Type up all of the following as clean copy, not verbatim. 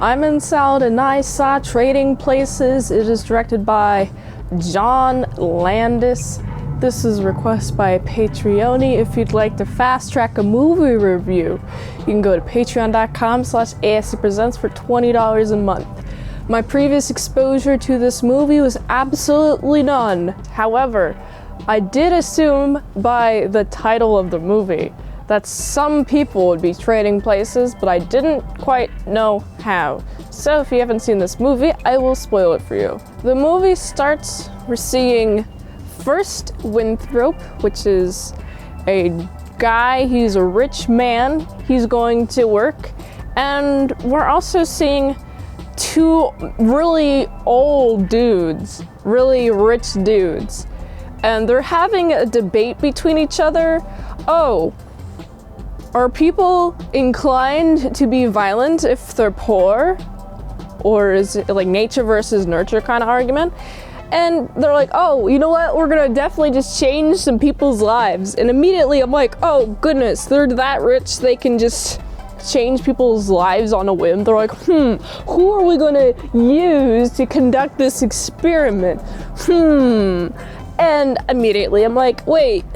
I'm in Salad and I saw Trading Places. It is directed by John Landis. This is a request by Patreon. If you'd like to fast track a movie review, you can go to patreon.com/ASEPresents for $20 a month. My previous exposure to this movie was absolutely none. However, I did assume by the title of the movie that some people would be trading places, but I didn't quite know how. So if you haven't seen this movie, I will spoil it for you. The movie starts, we're seeing first Winthrop, which is a guy, he's a rich man, he's going to work, and we're also seeing two really old dudes, really rich dudes, and they're having a debate between each other. Oh, are people inclined to be violent if they're poor? Or is it like nature versus nurture kind of argument? And they're like, oh, you know what? We're gonna definitely just change some people's lives. And immediately I'm like, oh goodness, they're that rich, they can just change people's lives on a whim. They're like, who are we gonna use to conduct this experiment? And immediately I'm like, wait,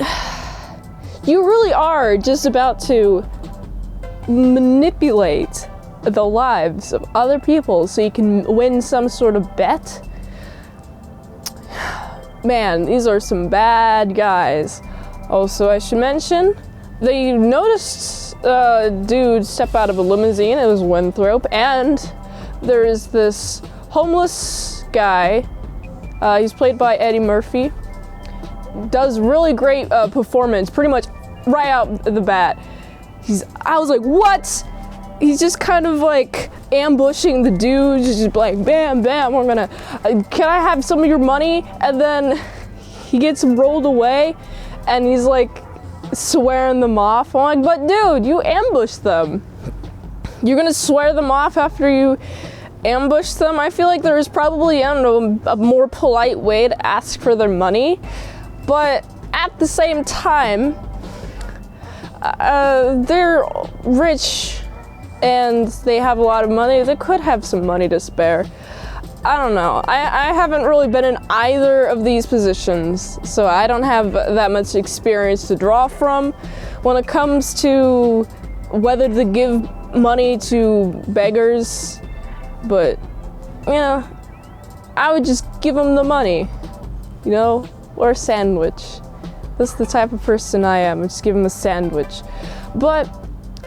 you really are just about to manipulate the lives of other people so you can win some sort of bet? Man, these are some bad guys. Also, I should mention, they noticed a dude step out of a limousine. It was Winthrop, and there's this homeless guy. He's played by Eddie Murphy. Does really great performance, pretty much right out the bat. I was like, what? He's just kind of like ambushing the dude, just like bam, bam, we're gonna, can I have some of your money? And then he gets rolled away and he's like swearing them off. I'm like, but dude, you ambushed them. You're gonna swear them off after you ambush them? I feel like there is probably, I don't know, a more polite way to ask for their money. But at the same time, they're rich and they have a lot of money. They could have some money to spare. I don't know. I haven't really been in either of these positions, so I don't have that much experience to draw from when it comes to whether to give money to beggars. But, you know, I would just give them the money, you know? Or a sandwich. That's the type of person I am. I just give them a sandwich. But,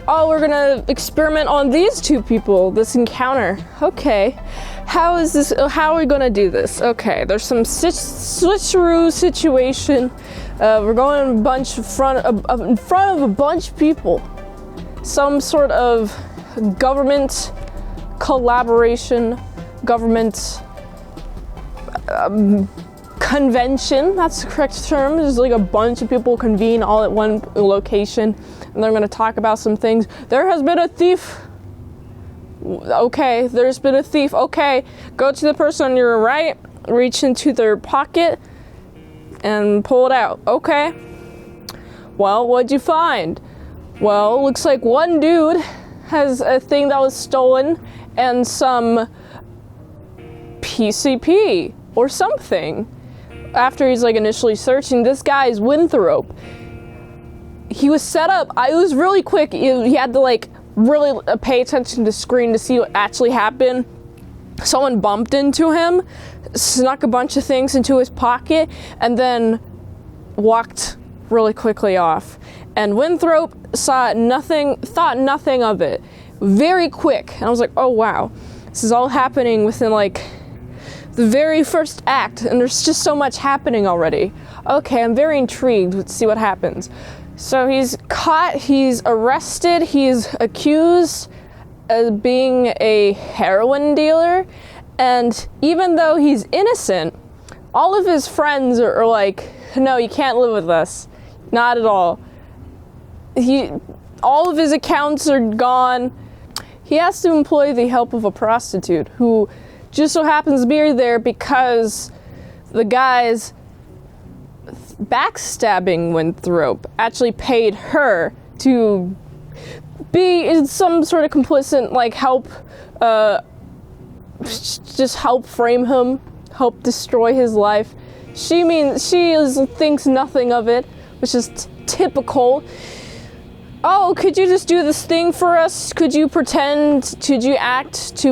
oh, we're gonna experiment on these two people, this encounter. Okay, how are we gonna do this? Okay, there's some switcheroo situation. We're going in front of a bunch of people. Some sort of government collaboration, government convention, that's the correct term. There's like a bunch of people convene all at one location and they're going to talk about some things. There has been a thief. Okay, there's been a thief. Okay, go to the person on your right, reach into their pocket and pull it out. Okay. Well, what'd you find? Well, looks like one dude has a thing that was stolen and some PCP or something. After he's like initially searching, this guy is Winthrop. He was set up. It was really quick. He had to like really pay attention to the screen to see what actually happened. Someone bumped into him, snuck a bunch of things into his pocket, and then walked really quickly off. And Winthrop saw nothing, thought nothing of it. Very quick. And I was like, oh wow, this is all happening within like the very first act, and there's just so much happening already. Okay, I'm very intrigued to see what happens. So he's caught, he's arrested, he's accused of being a heroin dealer, and even though he's innocent, all of his friends are like, no, you can't live with us. Not at all. All of his accounts are gone. He has to employ the help of a prostitute who just so happens to be there because the guy's backstabbing Winthrop actually paid her to be in some sort of complicit, like, help just help frame him, help destroy his life. She thinks nothing of it, which is typical. Oh, could you just do this thing for us? Could you act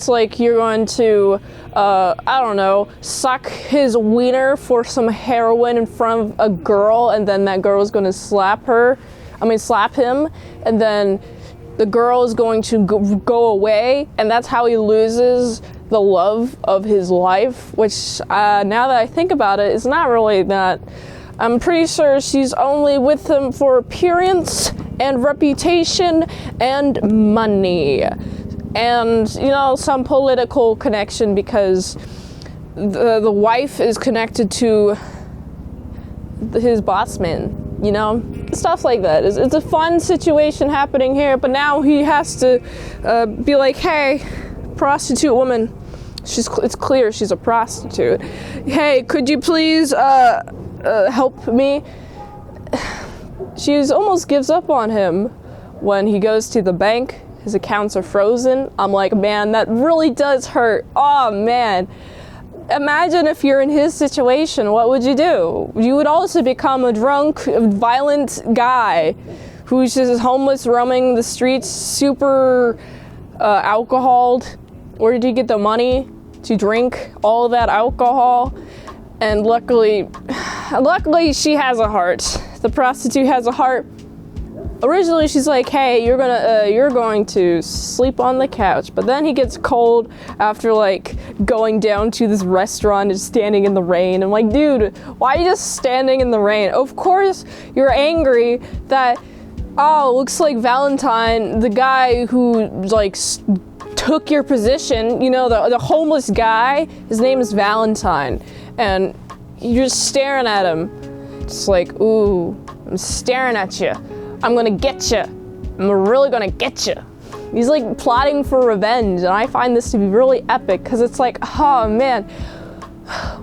like you're going to, I don't know, suck his wiener for some heroin in front of a girl, and then that girl is going to slap him, and then the girl is going to go away, and that's how he loses the love of his life, which, now that I think about it, is not really that. I'm pretty sure she's only with him for appearance and reputation and money. And, some political connection, because the wife is connected to his boss man, Stuff like that. It's a fun situation happening here, but now he has to be like, hey, prostitute woman. It's clear she's a prostitute. Hey, could you please help me? She almost gives up on him when he goes to the bank. His accounts are frozen. I'm like, man, that really does hurt. Oh, man. Imagine if you're in his situation, what would you do? You would also become a drunk, violent guy who's just homeless, roaming the streets, super alcoholed. Where did he get the money to drink all of that alcohol? And luckily she has a heart. The prostitute has a heart. Originally she's like, hey, you're going to sleep on the couch. But then he gets cold after going down to this restaurant and standing in the rain. I'm like, dude, why are you just standing in the rain? Of course you're angry that, looks like Valentine, the guy who took your position, the homeless guy, his name is Valentine. And you're just staring at him. Just like, ooh, I'm staring at you. I'm gonna get you. I'm really gonna get you. He's plotting for revenge, and I find this to be really epic, because it's like, oh man,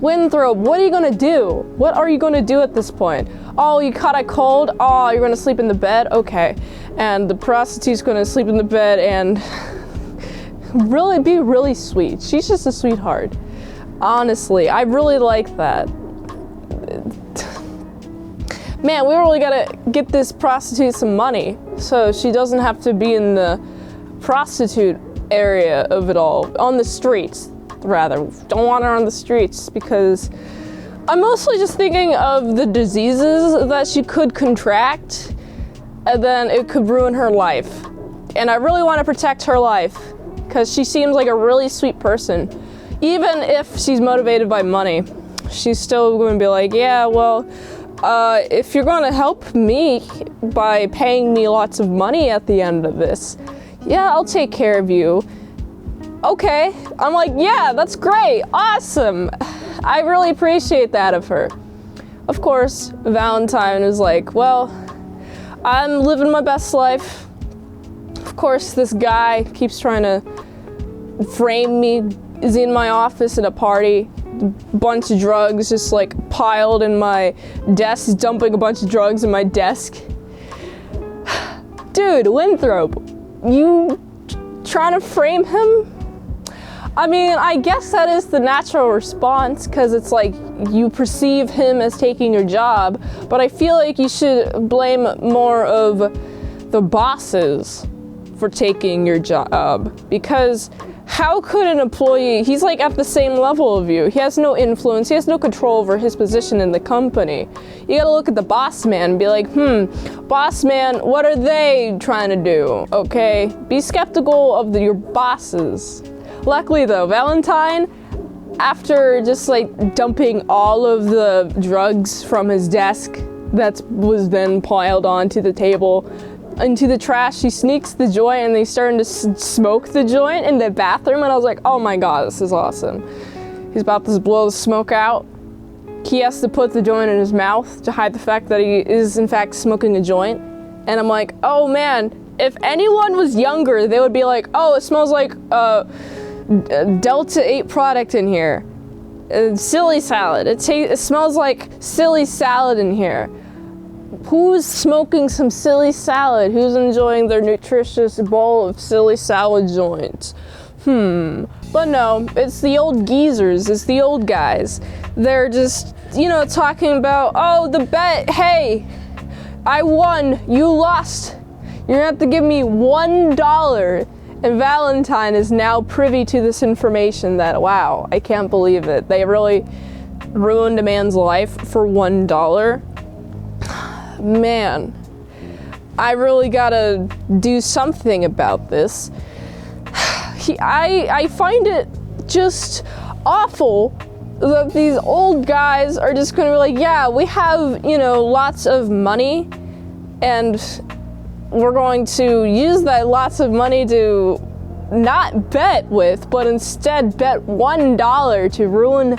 Winthrop, what are you gonna do? What are you gonna do at this point? Oh, you caught a cold? Oh, you're gonna sleep in the bed? Okay. And the prostitute's gonna sleep in the bed and really be really sweet. She's just a sweetheart. Honestly, I really like that. Man, we really gotta get this prostitute some money so she doesn't have to be in the prostitute area of it all. On the streets, rather. Don't want her on the streets, because I'm mostly just thinking of the diseases that she could contract, and then it could ruin her life. And I really want to protect her life, because she seems like a really sweet person. Even if she's motivated by money, she's still going to be like, yeah, well, if you're going to help me by paying me lots of money at the end of this, yeah, I'll take care of you. Okay. I'm like, yeah, that's great. Awesome. I really appreciate that of her. Of course, Valentine is like, well, I'm living my best life. Of course, this guy keeps trying to frame me, is in my office at a party. Bunch of drugs just piled in my desk, dumping a bunch of drugs in my desk. Dude, Winthrop, you trying to frame him? I mean, I guess that is the natural response, because it's you perceive him as taking your job, but I feel like you should blame more of the bosses for taking your job, because how could an employee, he's at the same level of you. He has no influence, he has no control over his position in the company. You gotta look at the boss man and be like, boss man, what are they trying to do? Okay, be skeptical of your bosses. Luckily though, Valentine, after just dumping all of the drugs from his desk that was then piled onto the table into the trash, he sneaks the joint, and they starting to smoke the joint in the bathroom, and I was like, oh my god, this is awesome. He's about to blow the smoke out. He has to put the joint in his mouth to hide the fact that he is in fact smoking a joint. And I'm like, oh man, if anyone was younger, they would be like, oh, it smells like Delta 8 product in here. Silly salad. It smells like silly salad in here. Who's smoking some silly salad? Who's enjoying their nutritious bowl of silly salad joints? But no, it's the old geezers, it's the old guys. They're just, talking about, oh, the bet, hey, I won, you lost. You're gonna have to give me $1. And Valentine is now privy to this information that, wow, I can't believe it. They really ruined a man's life for $1. Man, I really gotta do something about this. I find it just awful that these old guys are just gonna be like, yeah, we have, lots of money, and we're going to use that lots of money to not bet with, but instead bet $1 to ruin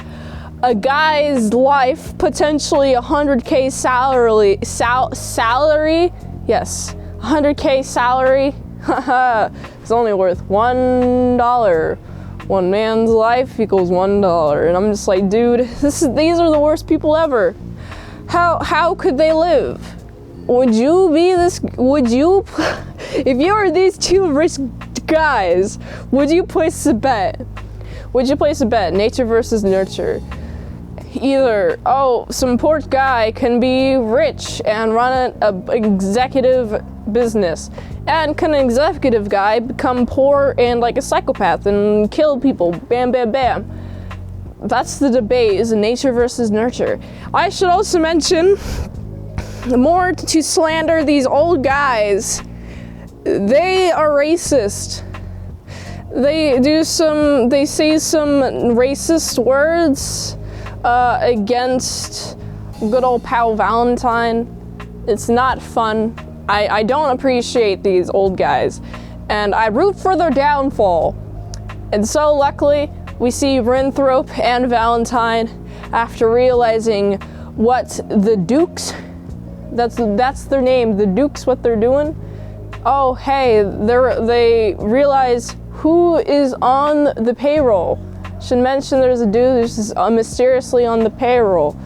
a guy's life, potentially $100K salary. Yes, $100K salary. It's only worth $1. One man's life equals $1. And I'm just like, dude, these are the worst people ever. How could they live? Would you, if you were these two rich guys, would you place a bet? Nature versus nurture. Either, some poor guy can be rich and run an executive business, and can an executive guy become poor and like a psychopath and kill people, bam, bam, bam. That's the debate, is nature versus nurture. I should also mention, more to slander these old guys, they are racist. They say some racist words against good old pal Valentine. It's not fun. I don't appreciate these old guys, and I root for their downfall. And so luckily, we see Rinthrope and Valentine, after realizing what the Dukes, that's their name, the Dukes, what they're doing. Oh, hey, they realize who is on the payroll. Should mention there's a dude who's just mysteriously on the payroll.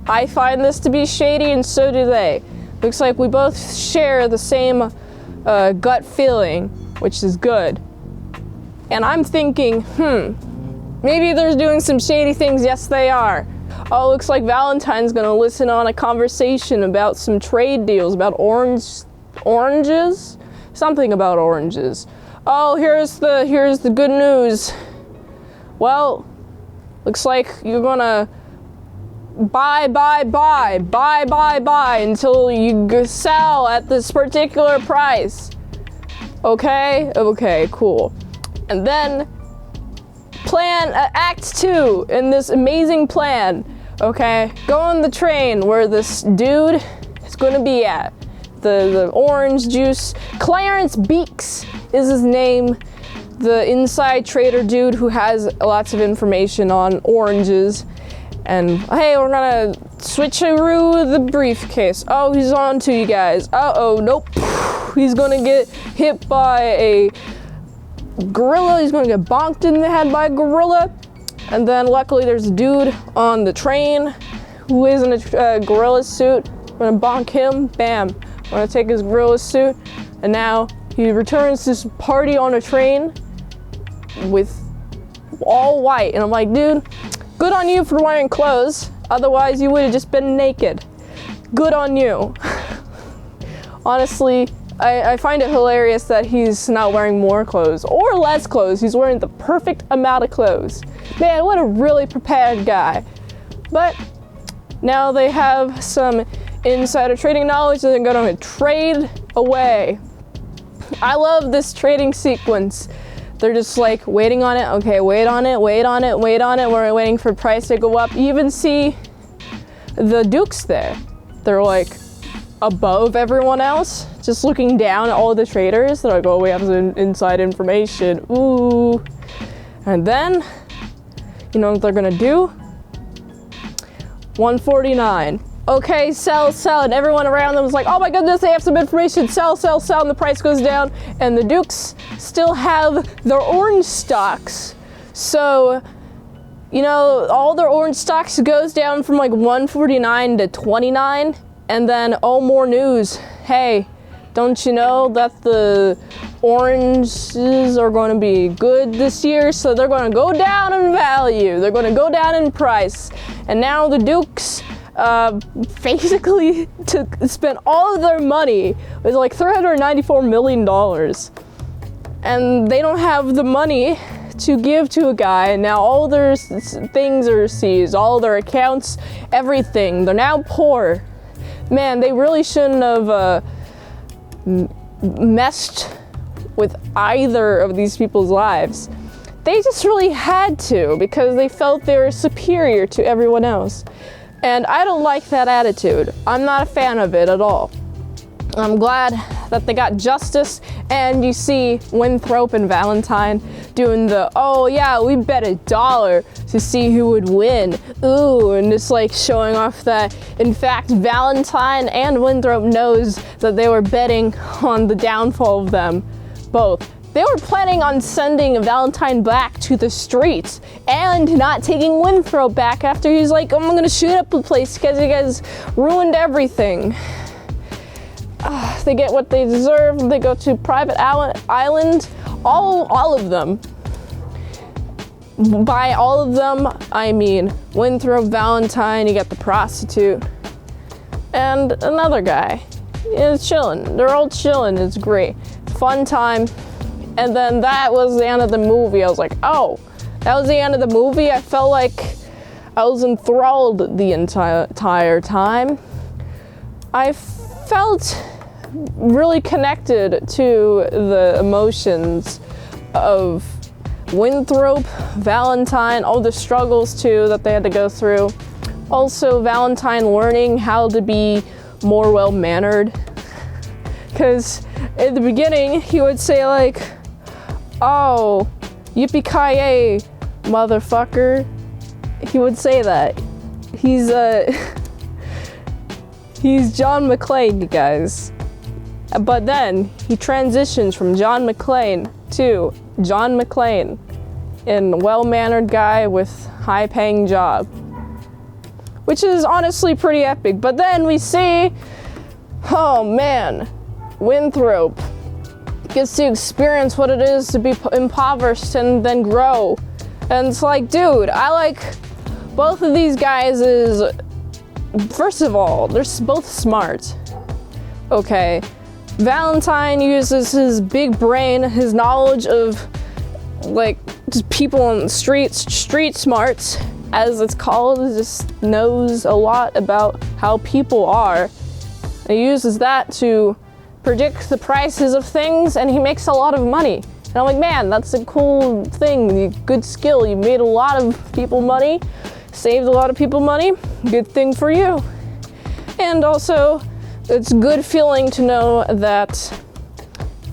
I find this to be shady, and so do they. Looks like we both share the same gut feeling, which is good. And I'm thinking, maybe they're doing some shady things. Yes, they are. Oh, looks like Valentine's gonna listen on a conversation about some trade deals, about oranges? Something about oranges. Oh, here's the good news. Well, looks like you're gonna buy until you sell at this particular price. Okay, cool. And then plan Act 2 in this amazing plan. Okay, go on the train where this dude is gonna be at. The orange juice. Clarence Beeks is his name. The inside trader dude who has lots of information on oranges. And hey, we're gonna switcheroo the briefcase. Oh, he's on to you guys. Nope. He's gonna get hit by a gorilla. He's gonna get bonked in the head by a gorilla. And then luckily there's a dude on the train who is in a gorilla suit. We're gonna bonk him. Bam. We're gonna take his gorilla suit. And now he returns to this party on a train with all white. And I'm like, dude, good on you for wearing clothes. Otherwise, you would have just been naked. Good on you. Honestly, I find it hilarious that he's not wearing more clothes or less clothes. He's wearing the perfect amount of clothes. Man, what a really prepared guy. But now they have some insider trading knowledge and they're going to trade away. I love this trading sequence. They're just like waiting on it. Okay, wait on it. We're waiting for price to go up. You even see the Dukes there. They're like above everyone else, just looking down at all the traders. They're like, oh, we have some inside information. Ooh. And then, you know what they're gonna do? 149. Okay, sell, and everyone around them was like, oh my goodness, they have some information, sell, and the price goes down, and the Dukes still have their orange stocks. So, you know, all their orange stocks goes down from like 149 to 29, And then, oh, more news. Hey, don't you know that the oranges are going to be good this year? So they're going to go down in value. They're going to go down in price. And now the Dukes basically spent all of their money. It was like $394 million. And they don't have the money to give to a guy, and now all their things are seized, all their accounts, everything. They're now poor. Man, they really shouldn't have messed with either of these people's lives. They just really had to, because they felt they were superior to everyone else. And I don't like that attitude. I'm not a fan of it at all. I'm glad that they got justice, and you see Winthrop and Valentine doing the, oh yeah, we bet $1 to see who would win. Ooh, and just like showing off that, in fact, Valentine and Winthrop knows that they were betting on the downfall of them both. They were planning on sending Valentine back to the streets and not taking Winthrop back after he's like, I'm gonna shoot up the place because you guys ruined everything. They get what they deserve. They go to private island. All of them. By all of them, I mean Winthrop, Valentine, you got the prostitute, and another guy. It's chilling. They're all chilling. It's great. Fun time. And then that was the end of the movie. I was like, oh, that was the end of the movie? I felt like I was enthralled the entire time. I felt really connected to the emotions of Winthrop, Valentine, all the struggles too that they had to go through. Also, Valentine learning how to be more well-mannered. Because in the beginning, he would say like, oh, yippee-ki-yay, motherfucker. He would say that. He's John McClane, you guys. But then he transitions from John McClane to John McClane, a well-mannered guy with high-paying job, which is honestly pretty epic. But then we see, oh man, Winthrop gets to experience what it is to be impoverished and then grow. And it's like, dude, I like both of these guys. First of all, they're both smart. Okay, Valentine uses his big brain, his knowledge of like just people on the streets, street smarts, as it's called, just knows a lot about how people are. He uses that to predict the prices of things, and he makes a lot of money. And I'm like, man, that's a cool thing, good skill. You made a lot of people money, saved a lot of people money, good thing for you. And also, it's good feeling to know that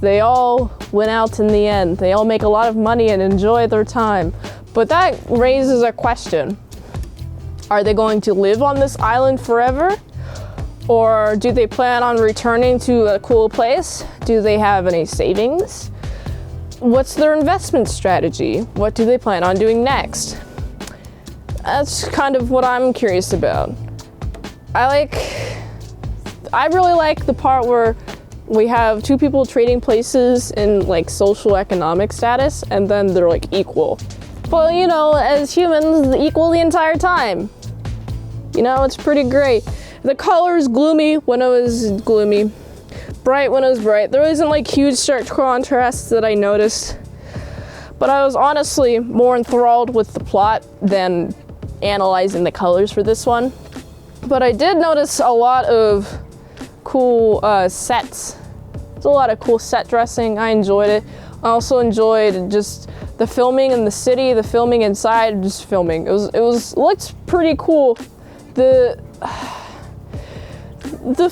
they all went out in the end. They all make a lot of money and enjoy their time. But that raises a question. Are they going to live on this island forever? Or do they plan on returning to a cool place? Do they have any savings? What's their investment strategy? What do they plan on doing next? That's kind of what I'm curious about. I really like the part where we have two people trading places in like social economic status, and then they're like equal. But you know, as humans, equal the entire time. You know, it's pretty great. The color is gloomy when it was gloomy, bright when it was bright. There isn't like huge stark contrasts that I noticed, but I was honestly more enthralled with the plot than analyzing the colors for this one. But I did notice a lot of cool sets. There's a lot of cool set dressing. I enjoyed it. I also enjoyed just the filming in the city, the filming inside, just filming. It looked pretty cool. The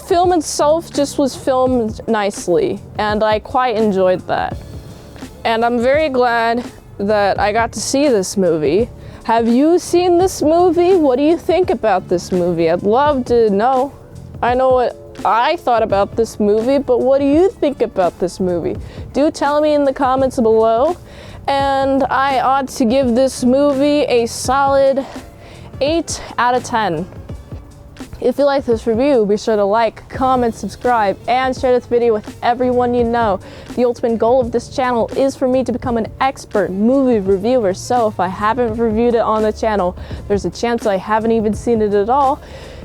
film itself just was filmed nicely, and I quite enjoyed that. And I'm very glad that I got to see this movie. Have you seen this movie? What do you think about this movie? I'd love to know. I know what I thought about this movie, but what do you think about this movie? Do tell me in the comments below. And I ought to give this movie a solid 8 out of 10. If you like this review, be sure to like, comment, subscribe, and share this video with everyone you know. The ultimate goal of this channel is for me to become an expert movie reviewer, so if I haven't reviewed it on the channel, there's a chance I haven't even seen it at all.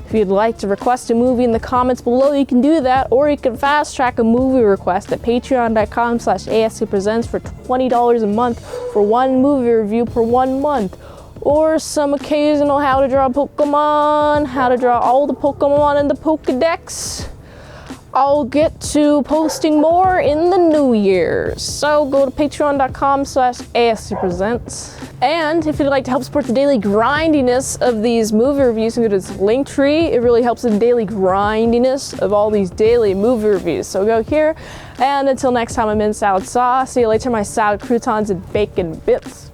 If you'd like to request a movie in the comments below, you can do that, or you can fast track a movie request at patreon.com/ASEPresents for $20 a month for one movie review per 1 month. Or some occasional how to draw Pokemon, how to draw all the Pokemon in the Pokedex. I'll get to posting more in the new year. So go to patreon.com/ASEPresents. And if you'd like to help support the daily grindiness of these movie reviews, you can go to this link tree. It really helps the daily grindiness of all these daily movie reviews. So go here. And until next time, I'm in salad sauce. See you later, my salad croutons and bacon bits.